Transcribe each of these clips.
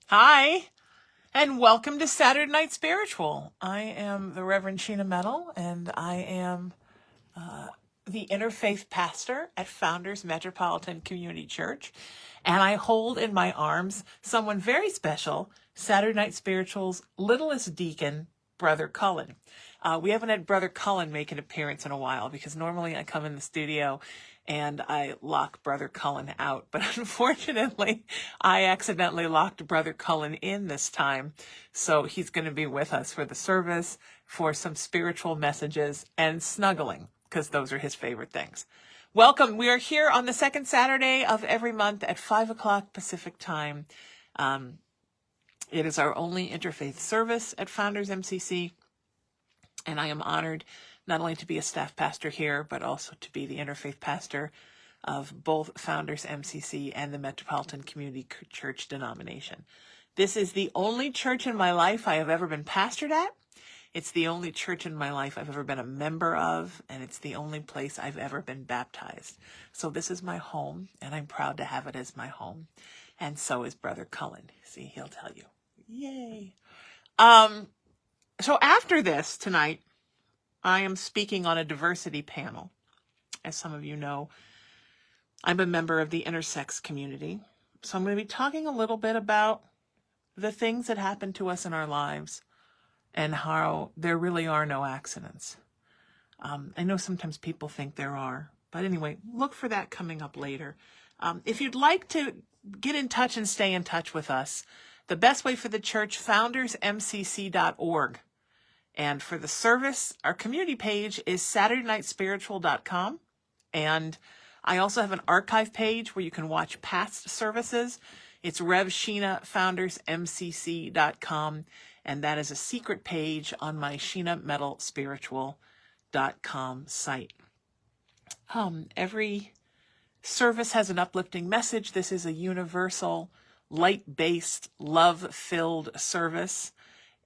Hi, and welcome to Saturday Night Spiritual. I am the Reverend Sheena Metal, and I am the interfaith pastor at Founders Metropolitan Community Church. And I hold in my arms someone very special, Saturday Night Spiritual's littlest deacon, Brother Cullen. We haven't had Brother Cullen make an appearance in a while because normally I come in the studio and I lock Brother Cullen out. But unfortunately, I accidentally locked Brother Cullen in this time. So he's going to be with us for the service, for some spiritual messages, and snuggling, because those are his favorite things. Welcome. We are here on the second Saturday of every month at 5 o'clock Pacific time. It is our only interfaith service at Founders MCC. And I am honored not only to be a staff pastor here, but also to be the interfaith pastor of both Founders MCC and the Metropolitan Community Church denomination. This is the only church in my life I have ever been pastored at. It's the only church in my life I've ever been a member of, and it's the only place I've ever been baptized. So this is my home, and I'm proud to have it as my home. And so is Brother Cullen. See, he'll tell you. Yay. So after this tonight, I am speaking on a diversity panel. As some of you know, I'm a member of the intersex community. So I'm going to be talking a little bit about the things that happen to us in our lives and how there really are no accidents. I know sometimes people think there are, but anyway, look for that coming up later. If you'd like to get in touch and stay in touch with us, the best way for the church, foundersmcc.org. And for the service, our community page is SaturdayNightSpiritual.com. And I also have an archive page where you can watch past services. It's Rev Sheena, FoundersMCC.com. And that is a secret page on my SheenaMetalSpiritual.com site. Every service has an uplifting message. This is a universal, light-based, love-filled service.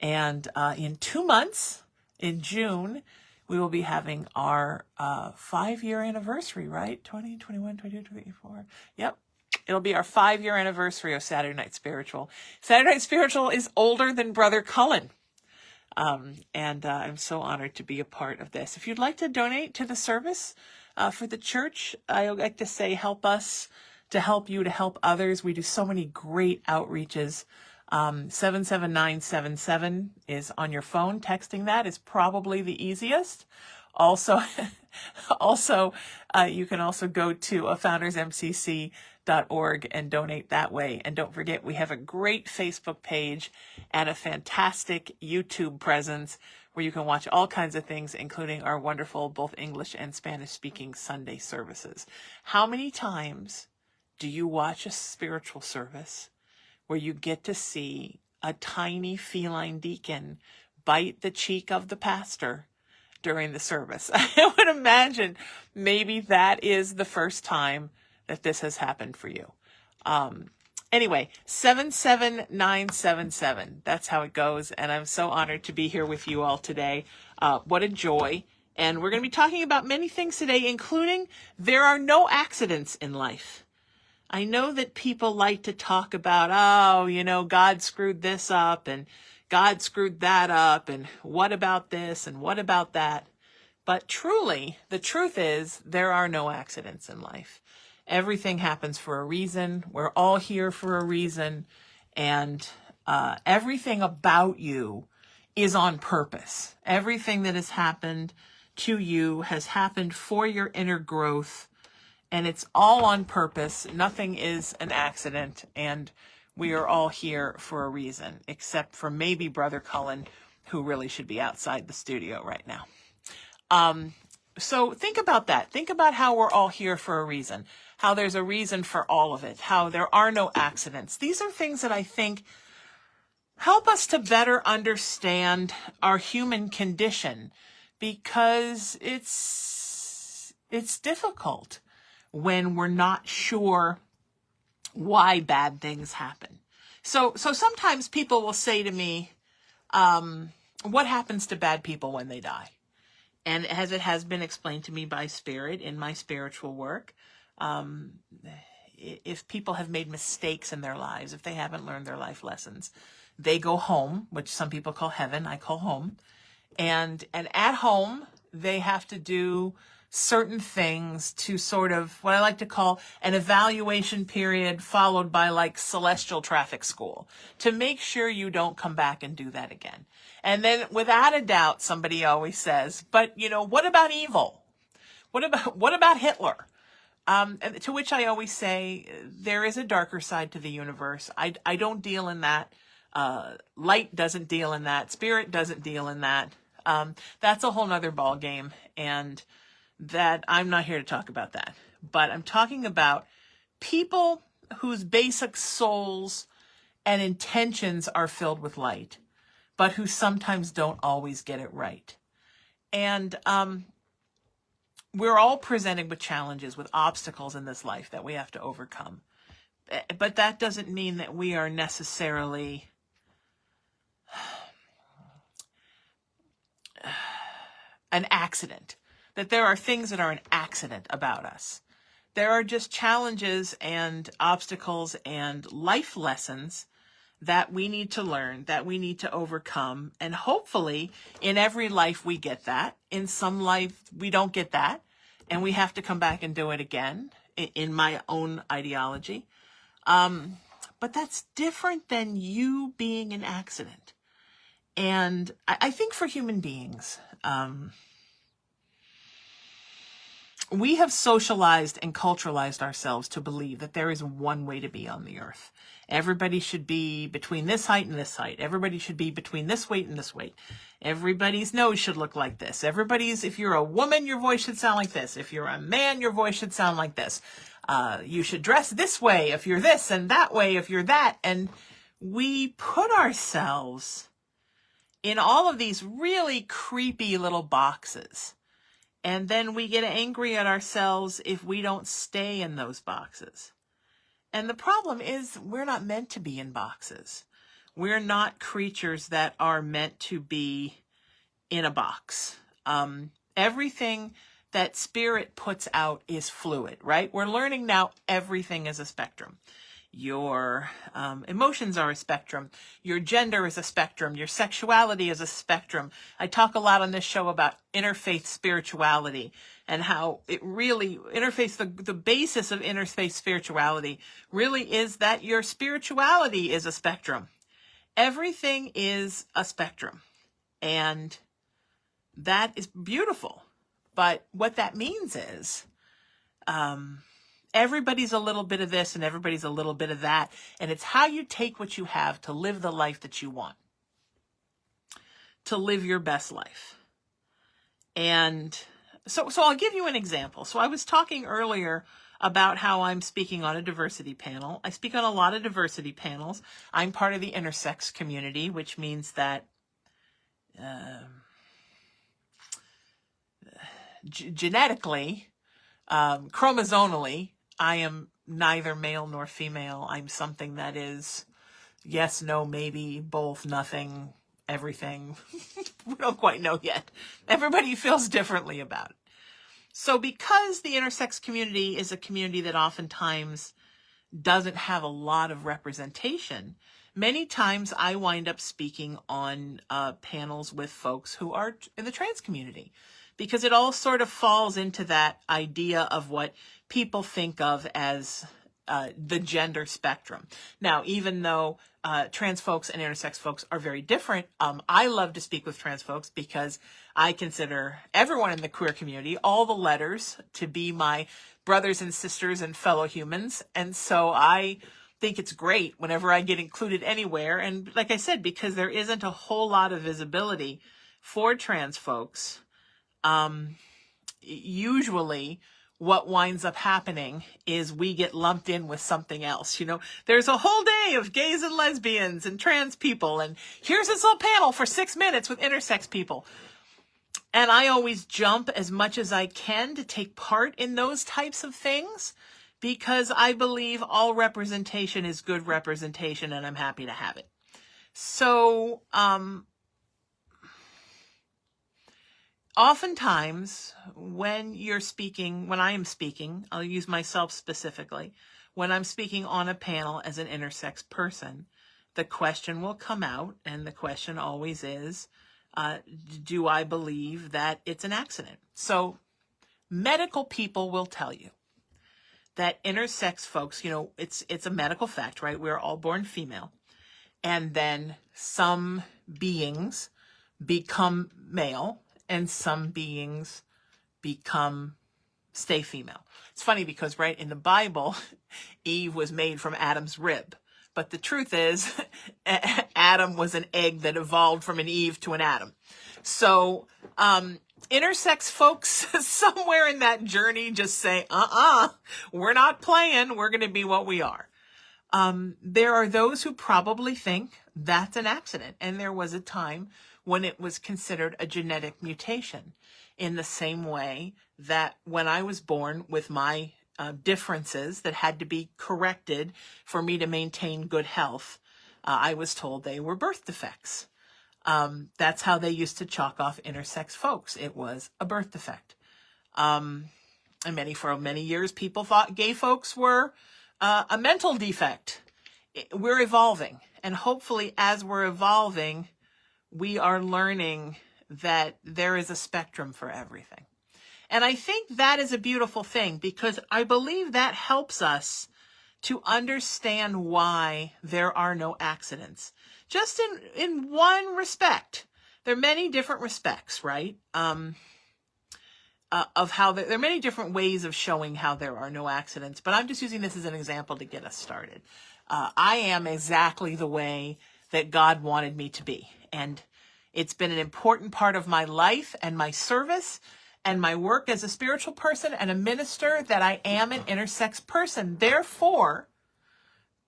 And in 2 months, in June, we will be having our 5-year anniversary, right? 20, 21, 22, 24. Yep. It'll be our 5-year anniversary of Saturday Night Spiritual. Saturday Night Spiritual is older than Brother Cullen. And I'm so honored to be a part of this. If you'd like to donate to the service for the church, I like to say help us to help you to help others. We do so many great outreaches. 77977 is on your phone. Texting that is probably the easiest. Also, you can also go to foundersmcc.org and donate that way. And don't forget, we have a great Facebook page and a fantastic YouTube presence where you can watch all kinds of things, including our wonderful both English and Spanish speaking Sunday services. How many times do you watch a spiritual service where you get to see a tiny feline deacon bite the cheek of the pastor during the service? I would imagine maybe that is the first time that this has happened for you. Anyway, 77977. That's how it goes. And I'm so honored to be here with you all today. What a joy. And we're going to be talking about many things today, including there are no accidents in life. I know that people like to talk about, God screwed this up and God screwed that up and what about this and what about that? But truly, the truth is there are no accidents in life. Everything happens for a reason. We're all here for a reason. And everything about you is on purpose. Everything that has happened to you has happened for your inner growth. And it's all on purpose. Nothing is an accident. And we are all here for a reason, except for maybe Brother Cullen, who really should be outside the studio right now. So think about that. Think about how we're all here for a reason, how there's a reason for all of it, how there are no accidents. These are things that I think help us to better understand our human condition, because it's difficult when we're not sure why bad things happen. So sometimes people will say to me, what happens to bad people when they die? And as it has been explained to me by Spirit in my spiritual work, if people have made mistakes in their lives, if they haven't learned their life lessons, they go home, which some people call heaven, I call home. And at home, they have to do certain things to sort of what I like to call an evaluation period followed by like celestial traffic school to make sure you don't come back and do that again. And then without a doubt, somebody always says, but what about evil? What about Hitler? And to which I always say, there is a darker side to the universe. I don't deal in that. Light doesn't deal in that. Spirit doesn't deal in that. That's a whole nother ball game, and that I'm not here to talk about that. But I'm talking about people whose basic souls and intentions are filled with light, but who sometimes don't always get it right. And we're all presented with challenges, with obstacles in this life that we have to overcome. But that doesn't mean that we are necessarily an accident, that there are things that are an accident about us. There are just challenges and obstacles and life lessons that we need to learn, that we need to overcome. And hopefully in every life we get that. In some life we don't get that, and we have to come back and do it again, in my own ideology. But that's different than you being an accident. And I think for human beings, we have socialized and culturalized ourselves to believe that there is one way to be on the earth. Everybody should be between this height and this height. Everybody should be between this weight and this weight. Everybody's nose should look like this. If you're a woman, your voice should sound like this. If you're a man, your voice should sound like this. You should dress this way if you're this, and that way if you're that. And we put ourselves in all of these really creepy little boxes. And then we get angry at ourselves if we don't stay in those boxes. And the problem is we're not meant to be in boxes. We're not creatures that are meant to be in a box. Everything that spirit puts out is fluid, right? We're learning now everything is a spectrum. Your emotions are a spectrum. Your gender is a spectrum. Your sexuality is a spectrum. I talk a lot on this show about interfaith spirituality and how it really the basis of interfaith spirituality really is that your spirituality is a spectrum. Everything is a spectrum, and that is beautiful. But what that means is, everybody's a little bit of this and everybody's a little bit of that. And it's how you take what you have to live the life that you want, to live your best life. And so I'll give you an example. So I was talking earlier about how I'm speaking on a diversity panel. I speak on a lot of diversity panels. I'm part of the intersex community, which means that genetically, chromosomally, I am neither male nor female. I'm something that is yes, no, maybe, both, nothing, everything. We don't quite know yet. Everybody feels differently about it. So because the intersex community is a community that oftentimes doesn't have a lot of representation, many times I wind up speaking on panels with folks who are in the trans community, because it all sort of falls into that idea of what people think of as the gender spectrum. Now, even though trans folks and intersex folks are very different, I love to speak with trans folks because I consider everyone in the queer community, all the letters, to be my brothers and sisters and fellow humans. And so I think it's great whenever I get included anywhere. And like I said, because there isn't a whole lot of visibility for trans folks, usually what winds up happening is we get lumped in with something else. There's a whole day of gays and lesbians and trans people, and here's this little panel for 6 minutes with intersex people. And I always jump as much as I can to take part in those types of things, because I believe all representation is good representation, and I'm happy to have it. So, oftentimes when I am speaking, I'll use myself specifically. when I'm speaking on a panel as an intersex person, the question will come out, and the question always is, do I believe that it's an accident? So medical people will tell you that intersex folks, it's a medical fact, right? We're all born female. And then some beings become male and some beings stay female. It's funny because, right, in the Bible, Eve was made from Adam's rib. But the truth is, Adam was an egg that evolved from an Eve to an Adam. So, intersex folks somewhere in that journey just say, we're not playing. We're going to be what we are. There are those who probably think that's an accident. And there was a time when it was considered a genetic mutation, in the same way that when I was born with my differences that had to be corrected for me to maintain good health, I was told they were birth defects. That's how they used to chalk off intersex folks. It was a birth defect. And for many years, people thought gay folks were a mental defect. We're evolving. And hopefully, as we're evolving, we are learning that there is a spectrum for everything. And I think that is a beautiful thing, because I believe that helps us to understand why there are no accidents. Just in one respect. There are many different respects, right? Of how there are many different ways of showing how there are no accidents, but I'm just using this as an example to get us started. I am exactly the way that God wanted me to be. And it's been an important part of my life and my service and my work as a spiritual person and a minister that I am an intersex person. Therefore,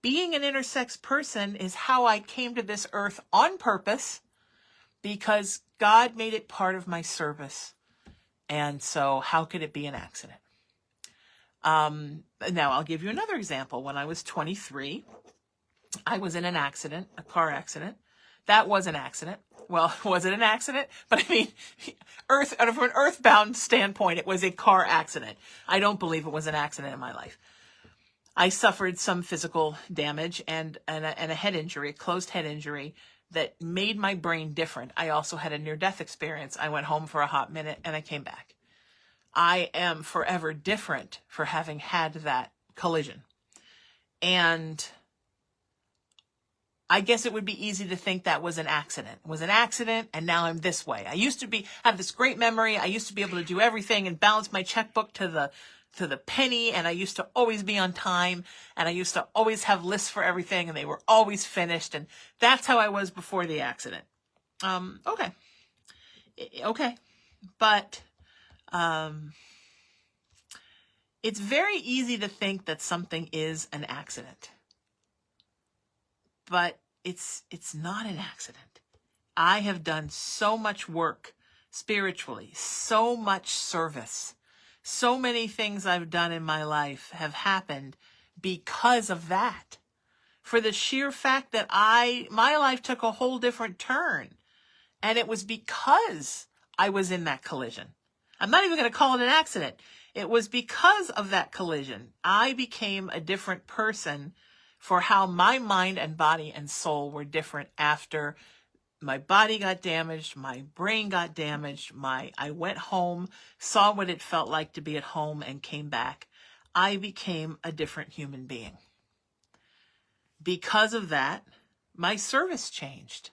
being an intersex person is how I came to this earth on purpose, because God made it part of my service. And so how could it be an accident? Now, I'll give you another example. When I was 23, I was in an accident, a car accident. That was an accident. Well, was it an accident? But I mean, from an earthbound standpoint, it was a car accident. I don't believe it was an accident in my life. I suffered some physical damage and a head injury, a closed head injury that made my brain different. I also had a near-death experience. I went home for a hot minute and I came back. I am forever different for having had that collision. And I guess it would be easy to think that was an accident. It was an accident, and now I'm this way. I used to have this great memory. I used to be able to do everything and balance my checkbook to the penny, and I used to always be on time, and I used to always have lists for everything, and they were always finished, and that's how I was before the accident. Okay. But it's very easy to think that something is an accident. But it's not an accident. I have done so much work spiritually, so much service. So many things I've done in my life have happened because of that. For the sheer fact that my life took a whole different turn. And it was because I was in that collision. I'm not even going to call it an accident. It was because of that collision. I became a different person for how my mind and body and soul were different after my body got damaged, my brain got damaged, I went home, saw what it felt like to be at home, and came back. I became a different human being. Because of that, my service changed.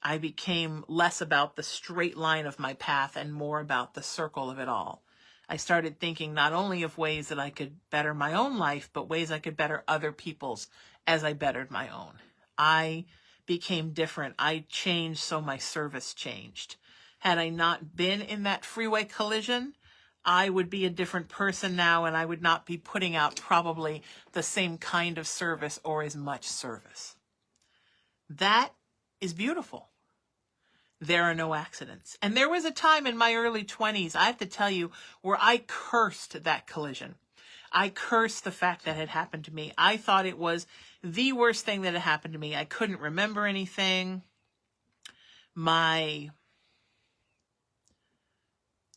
I became less about the straight line of my path and more about the circle of it all. I started thinking not only of ways that I could better my own life, but ways I could better other people's as I bettered my own. I became different. I changed, so my service changed. Had I not been in that freeway collision, I would be a different person now, and I would not be putting out probably the same kind of service or as much service. That is beautiful. There are no accidents. And there was a time in my early 20s, I have to tell you, where I cursed that collision. I cursed the fact that had happened to me. I thought it was the worst thing that had happened to me. I couldn't remember anything. My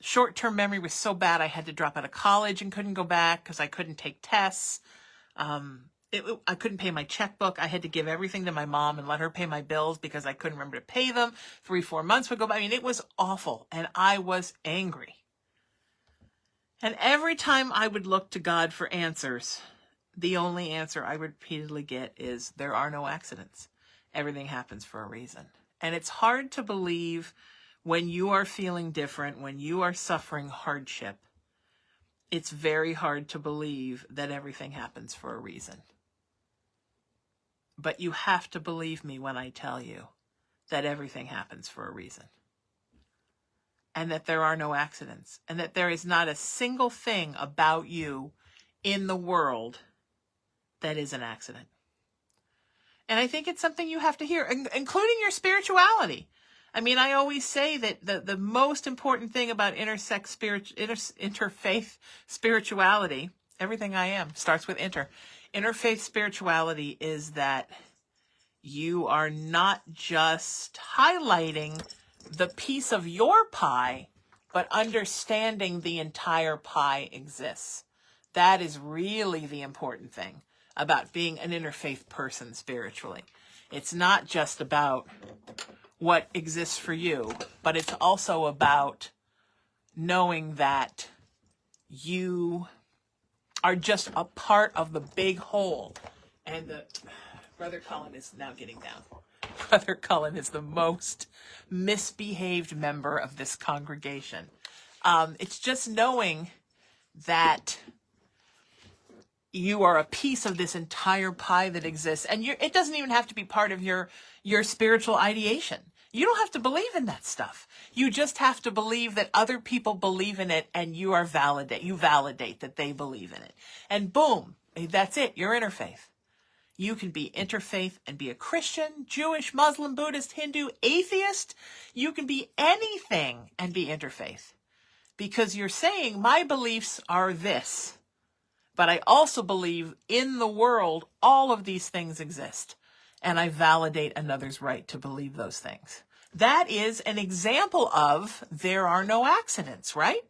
short-term memory was so bad I had to drop out of college and couldn't go back because I couldn't take tests. I couldn't pay my checkbook. I had to give everything to my mom and let her pay my bills because I couldn't remember to pay them. 3-4 months would go by. I mean, it was awful. And I was angry. And every time I would look to God for answers, the only answer I would repeatedly get is, there are no accidents. Everything happens for a reason. And it's hard to believe when you are feeling different, when you are suffering hardship. It's very hard to believe that everything happens for a reason. But you have to believe me when I tell you that everything happens for a reason. And that there are no accidents. And that there is not a single thing about you in the world that is an accident. And I think it's something you have to hear, including your spirituality. I mean, I always say that the most important thing about interfaith spirituality, everything I am starts with interfaith spirituality, is that you are not just highlighting the piece of your pie, but understanding the entire pie exists. That is really the important thing about being an interfaith person spiritually. It's not just about what exists for you, but it's also about knowing that you are just a part of the big whole. And Brother Cullen is now getting down. Brother Cullen is the most misbehaved member of this congregation. It's just knowing that you are a piece of this entire pie that exists. And it doesn't even have to be part of your spiritual ideation. You don't have to believe in that stuff. You just have to believe that other people believe in it, and you validate that they believe in it. And boom, that's it. You're interfaith. You can be interfaith and be a Christian, Jewish, Muslim, Buddhist, Hindu, atheist. You can be anything and be interfaith. Because you're saying, my beliefs are this. But I also believe in the world, all of these things exist. And I validate another's right to believe those things. That is an example of there are no accidents, right?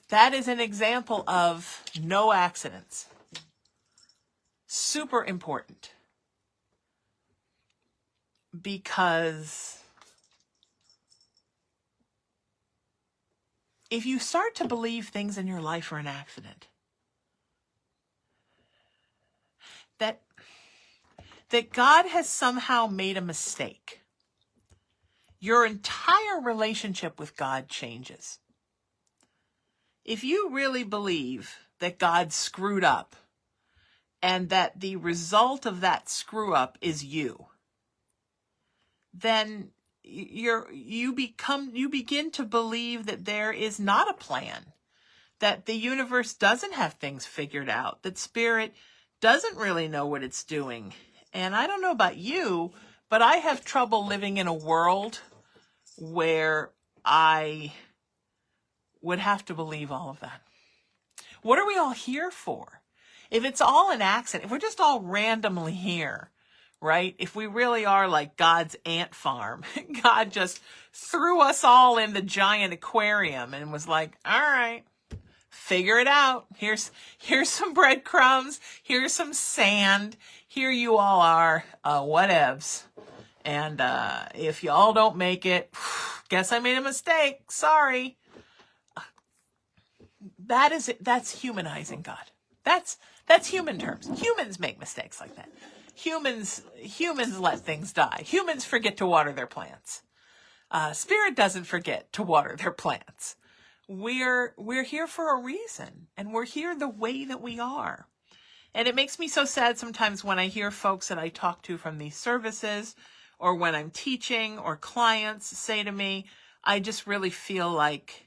That is an example of no accidents. Super important. Because if you start to believe things in your life are an accident, that God has somehow made a mistake, your entire relationship with God changes. If you really believe that God screwed up and that the result of that screw up is you, then you begin to believe that there is not a plan, that the universe doesn't have things figured out, that spirit doesn't really know what it's doing. And I don't know about you, but I have trouble living in a world where I would have to believe all of that. What are we all here for? If it's all an accident, if we're just all randomly here, right? If we really are like God's ant farm, God just threw us all in the giant aquarium and was like, all right, figure it out. Here's some breadcrumbs. Here's some sand. Here you all are, whatevs. And if you all don't make it, guess I made a mistake. Sorry. That is it. That's humanizing God. That's human terms. Humans make mistakes like that. Humans let things die. Humans forget to water their plants. Spirit doesn't forget to water their plants. We're here for a reason, and we're here the way that we are. And it makes me so sad sometimes when I hear folks that I talk to from these services, or when I'm teaching, or clients say to me, I just really feel like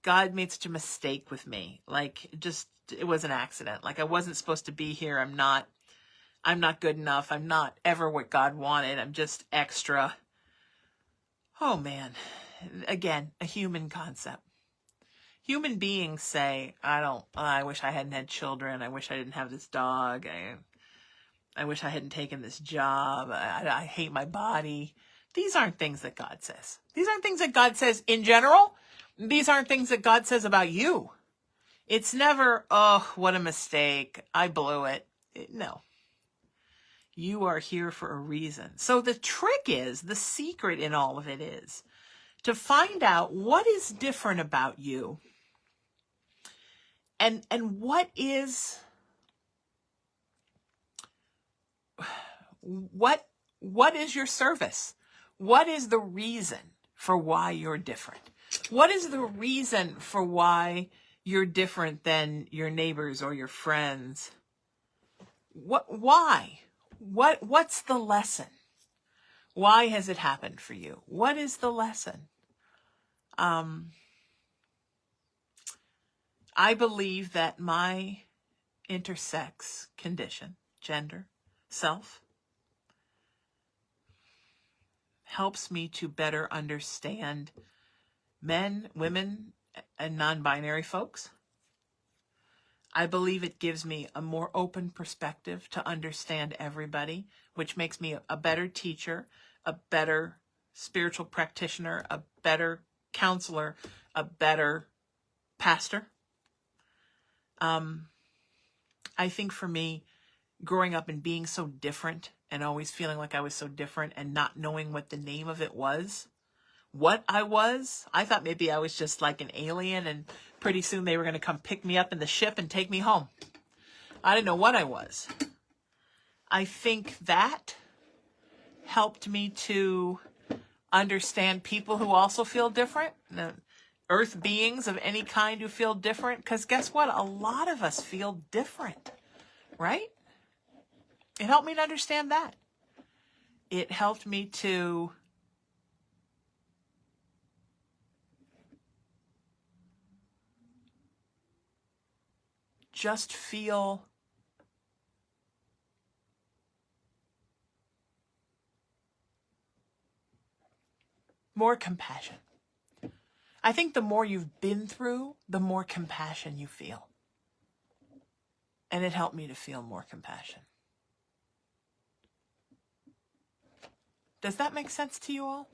God made such a mistake with me. Like, just, it was an accident. Like, I wasn't supposed to be here. I'm not good enough. I'm not ever what God wanted. I'm just extra. Oh man. Again, a human concept. Human beings say, I wish I hadn't had children. I wish I didn't have this dog. I wish I hadn't taken this job. I hate my body. These aren't things that God says. These aren't things that God says in general. These aren't things that God says about you. It's never, oh, what a mistake, I blew it. No, you are here for a reason. So the trick is, the secret in all of it is to find out what is different about you, and what is your service? What is the reason for why you're different? What is the reason for why you're different than your neighbors or your friends? Why? What's the lesson? Why has it happened for you? What is the lesson? I believe that my intersex condition, gender, self, helps me to better understand men, women, and non-binary folks. I believe it gives me a more open perspective to understand everybody, which makes me a better teacher, a better spiritual practitioner, a better counselor, a better pastor. I think for me, growing up and being so different and always feeling like I was so different and not knowing what the name of it was, what I was, I thought maybe I was just like an alien and pretty soon they were going to come pick me up in the ship and take me home. I didn't know what I was. I think that helped me to understand people who also feel different, earth beings of any kind who feel different, because guess what? A lot of us feel different, right? It helped me to understand that. It helped me to just feel more compassion. I think the more you've been through, the more compassion you feel. And it helped me to feel more compassion. Does that make sense to you all?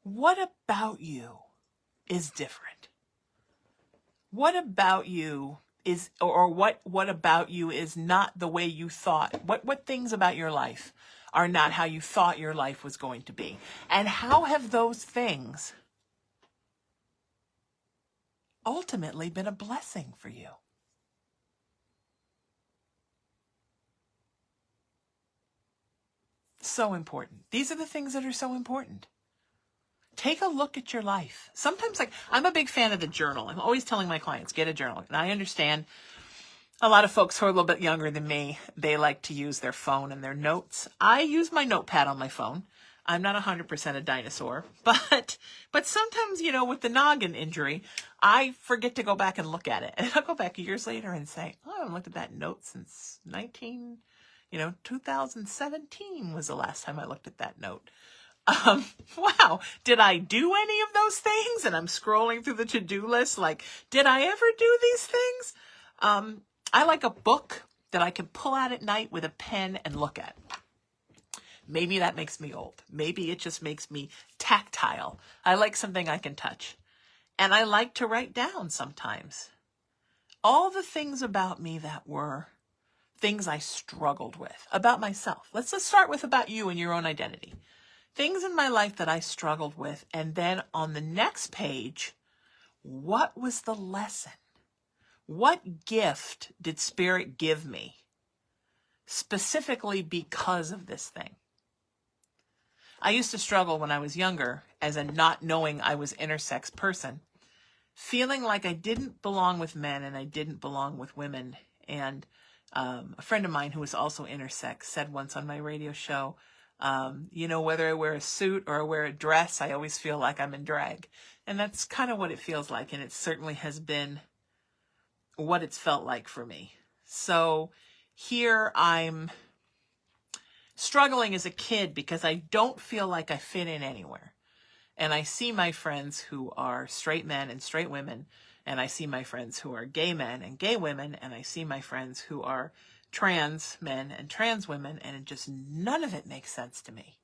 What about you is different? What about you is, or what about you is not the way you thought? What things about your life are not how you thought your life was going to be? And how have those things ultimately been a blessing for you? So important. These are the things that are so important. Take a look at your life. Sometimes, like, I'm a big fan of the journal. I'm always telling my clients, get a journal. And I understand a lot of folks who are a little bit younger than me, they like to use their phone and their notes. I use my notepad on my phone. I'm not 100% a dinosaur, but sometimes, with the noggin injury, I forget to go back and look at it. And I'll go back years later and say, oh, I haven't looked at that note since 2017 was the last time I looked at that note. Wow, did I do any of those things? And I'm scrolling through the to-do list like, did I ever do these things? I like a book that I can pull out at night with a pen and look at. Maybe that makes me old. Maybe it just makes me tactile. I like something I can touch. And I like to write down sometimes all the things about me that were things I struggled with, about myself. Let's start with about you and your own identity. Things in my life that I struggled with. And then on the next page, what was the lesson? What gift did Spirit give me specifically because of this thing? I used to struggle when I was younger as a not knowing I was intersex person, feeling like I didn't belong with men and I didn't belong with women. And a friend of mine who was also intersex said once on my radio show, whether I wear a suit or I wear a dress, I always feel like I'm in drag. And that's kind of what it feels like. And it certainly has been what it's felt like for me. So here I'm struggling as a kid because I don't feel like I fit in anywhere. And I see my friends who are straight men and straight women, and I see my friends who are gay men and gay women, and I see my friends who are trans men and trans women, and none of it makes sense to me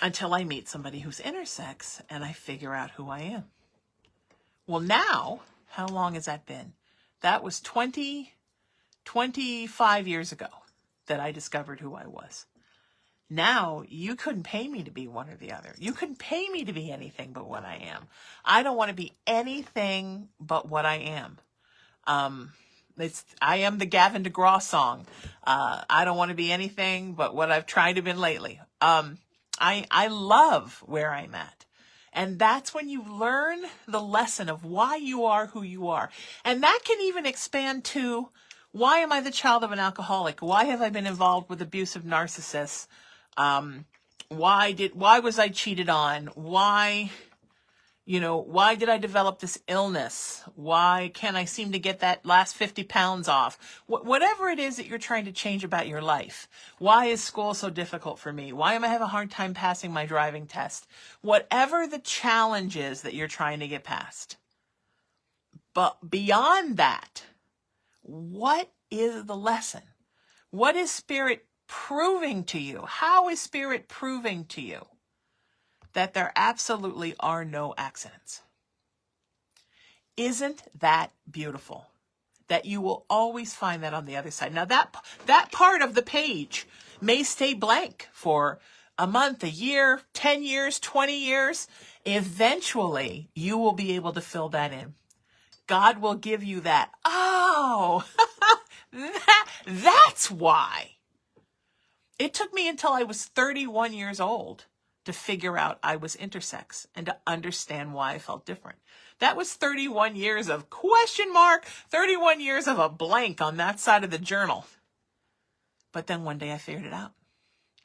until I meet somebody who's intersex and I figure out who I am. Well, now, how long has that been? That was 25 years ago that I discovered who I was. Now, you couldn't pay me to be one or the other. You couldn't pay me to be anything but what I am. I don't want to be anything but what I am. I am the Gavin DeGraw song. I don't want to be anything but what I've tried to be lately. I love where I'm at. And that's when you learn the lesson of why you are who you are. And that can even expand to, why am I the child of an alcoholic? Why have I been involved with abusive narcissists? Why was I cheated on? Why did I develop this illness? Why can't I seem to get that last 50 pounds off? Whatever it is that you're trying to change about your life. Why is school so difficult for me? Why am I having a hard time passing my driving test? Whatever the challenge is that you're trying to get past. But beyond that, what is the lesson? What is Spirit proving to you? How is Spirit proving to you that there absolutely are no accidents? Isn't that beautiful? That you will always find that on the other side. Now that part of the page may stay blank for a month, a year, 10 years, 20 years. Eventually, you will be able to fill that in. God will give you that. Oh, that's why. It took me until I was 31 years old to figure out I was intersex and to understand why I felt different. That was 31 years of question mark, 31 years of a blank on that side of the journal. But then one day I figured it out.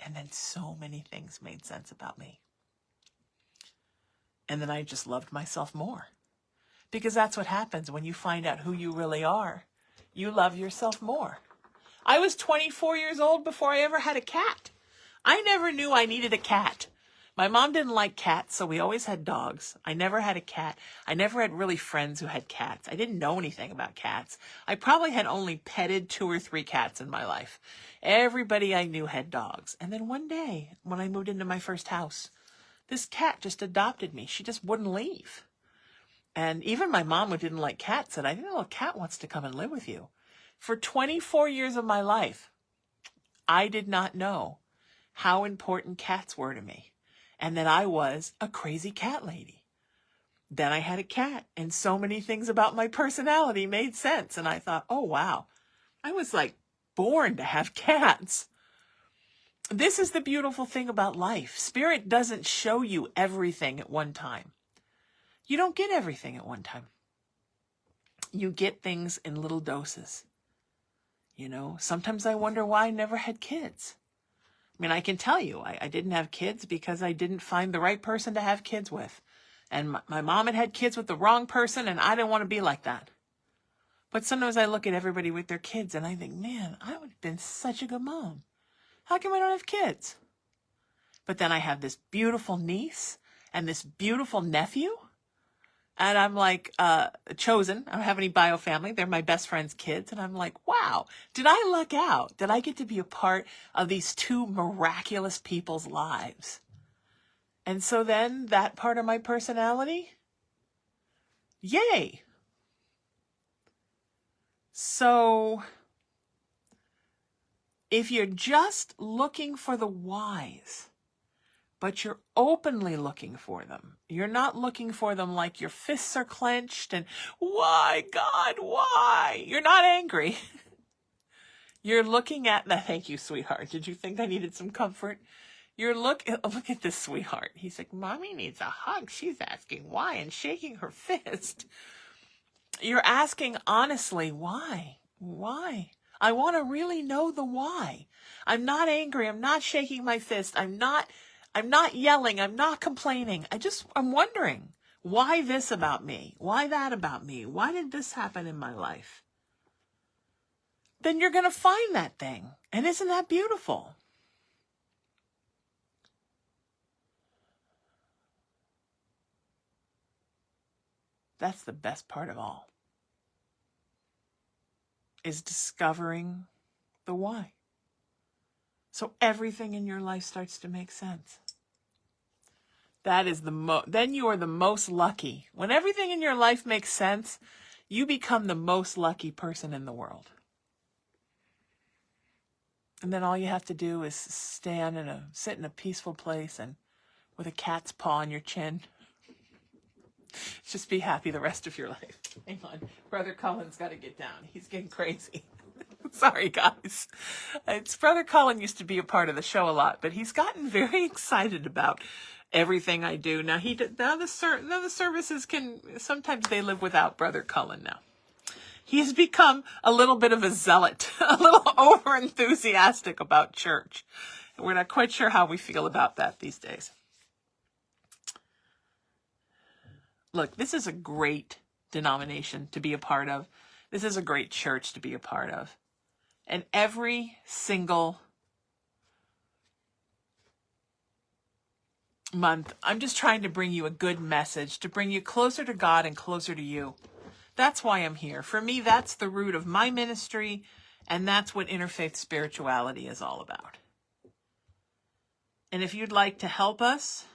And then so many things made sense about me. And then I just loved myself more. Because that's what happens when you find out who you really are. You love yourself more. I was 24 years old before I ever had a cat. I never knew I needed a cat. My mom didn't like cats, so we always had dogs. I never had a cat. I never had really friends who had cats. I didn't know anything about cats. I probably had only petted 2 or 3 cats in my life. Everybody I knew had dogs. And then one day, when I moved into my first house, this cat just adopted me. She just wouldn't leave. And even my mom, who didn't like cats, said, I didn't know a cat wants to come and live with you. For 24 years of my life, I did not know how important cats were to me. And that I was a crazy cat lady. Then I had a cat, and so many things about my personality made sense. And I thought, oh, wow, I was like born to have cats. This is the beautiful thing about life. Spirit doesn't show you everything at one time. You don't get everything at one time. You get things in little doses. Sometimes I wonder why I never had kids. I mean, I can tell you, I didn't have kids because I didn't find the right person to have kids with. And my mom had kids with the wrong person, and I didn't want to be like that. But sometimes I look at everybody with their kids, and I think, man, I would have been such a good mom. How come I don't have kids? But then I have this beautiful niece and this beautiful nephew. And I'm like, chosen. I don't have any bio family. They're my best friend's kids. And I'm like, wow, did I luck out? Did I get to be a part of these 2 miraculous people's lives? And so then that part of my personality, yay. So if you're just looking for the whys, but you're openly looking for them. You're not looking for them like your fists are clenched and, why, God, why? You're not angry. You're looking at that. Thank you, sweetheart. Did you think I needed some comfort? Look at this sweetheart. He's like, Mommy needs a hug. She's asking why and shaking her fist. You're asking honestly, why? Why? I want to really know the why. I'm not angry. I'm not shaking my fist. I'm not yelling. I'm not complaining. I'm wondering, why this about me? Why that about me? Why did this happen in my life? Then you're going to find that thing. And isn't that beautiful? That's the best part of all, is discovering the why. So everything in your life starts to make sense. That is then you are the most lucky. When everything in your life makes sense, you become the most lucky person in the world. And then all you have to do is sit in a peaceful place and with a cat's paw on your chin. Just be happy the rest of your life. Hang on. Brother Cullen's got to get down. He's getting crazy. Sorry, guys. Brother Cullen used to be a part of the show a lot, but he's gotten very excited about everything I do. Now, the services sometimes they live without Brother Cullen now. He's become a little bit of a zealot, a little over-enthusiastic about church. We're not quite sure how we feel about that these days. Look, this is a great denomination to be a part of. This is a great church to be a part of. And every single month, I'm just trying to bring you a good message, to bring you closer to God and closer to you. That's why I'm here. For me, that's the root of my ministry, and that's what interfaith spirituality is all about. And if you'd like to help us,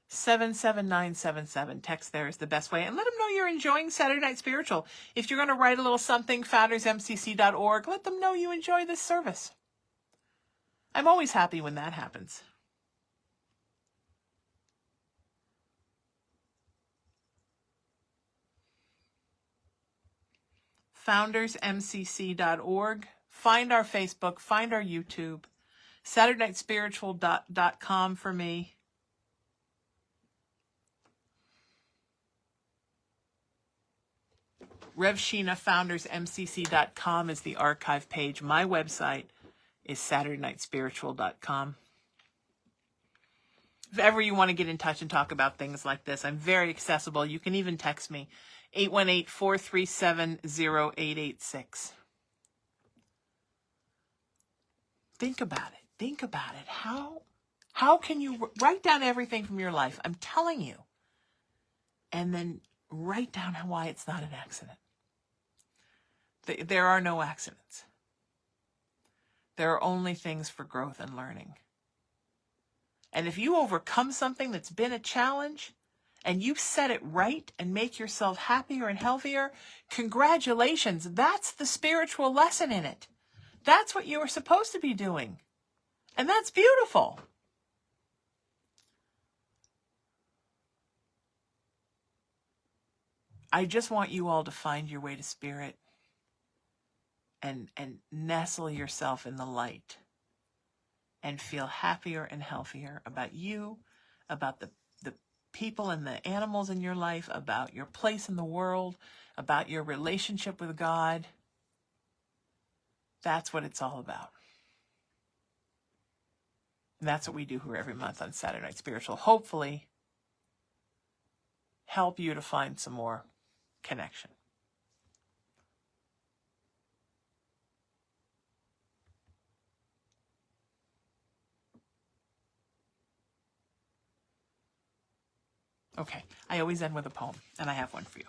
$77977, text there is the best way. And let them know you're enjoying Saturday Night Spiritual. If you're going to write a little something, foundersmcc.org, let them know you enjoy this service. I'm always happy when that happens. foundersmcc.org. Find our Facebook, find our YouTube, SaturdayNightSpiritual.com for me. Rev Sheena, foundersmcc.com is the archive page. My website is SaturdayNightSpiritual.com. If ever you want to get in touch and talk about things like this, I'm very accessible. You can even text me, 818-437-0886. Think about it. Think about it. How can you write down everything from your life? I'm telling you. And then write down why it's not an accident. There are no accidents. There are only things for growth and learning. And if you overcome something that's been a challenge and you set it right and make yourself happier and healthier, congratulations. That's the spiritual lesson in it. That's what you were supposed to be doing. And that's beautiful. I just want you all to find your way to spirit and nestle yourself in the light and feel happier and healthier about you, about the people and the animals in your life, about your place in the world, about your relationship with God. That's what it's all about. And that's what we do here every month on Saturday Night Spiritual. Hopefully, help you to find some more connection. Okay, I always end with a poem, and I have one for you.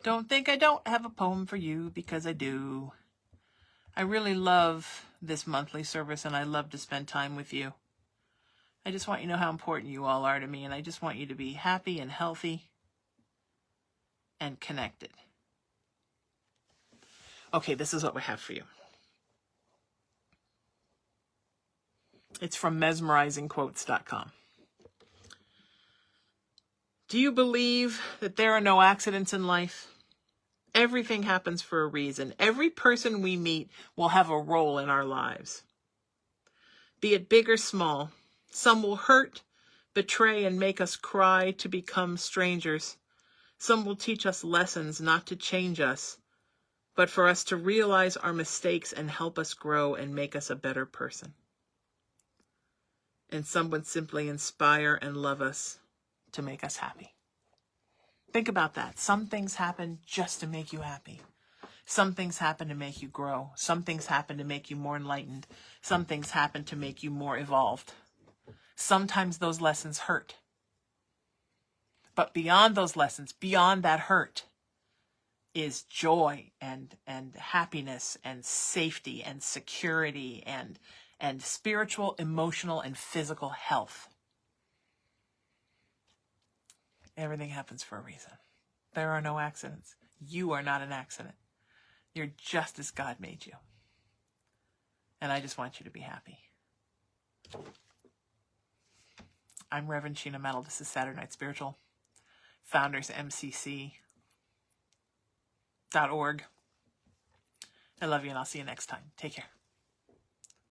Don't think I don't have a poem for you, because I do. I really love this monthly service, and I love to spend time with you. I just want you to know how important you all are to me, and I just want you to be happy and healthy and connected. Okay, this is what we have for you. It's from mesmerizingquotes.com. Do you believe that there are no accidents in life? Everything happens for a reason. Every person we meet will have a role in our lives. Be it big or small, some will hurt, betray, and make us cry to become strangers. Some will teach us lessons not to change us, but for us to realize our mistakes and help us grow and make us a better person. And some would simply inspire and love us to make us happy. Think about that. Some things happen just to make you happy. Some things happen to make you grow. Some things happen to make you more enlightened. Some things happen to make you more evolved. Sometimes those lessons hurt. But beyond those lessons, beyond that hurt, is joy and happiness and safety and security and spiritual, emotional, and physical health. Everything happens for a reason. There are no accidents. You are not an accident. You're just as God made you. And I just want you to be happy. I'm Reverend Sheena Metal. This is Saturday Night Spiritual. FoundersMCC.org. I love you, and I'll see you next time. Take care.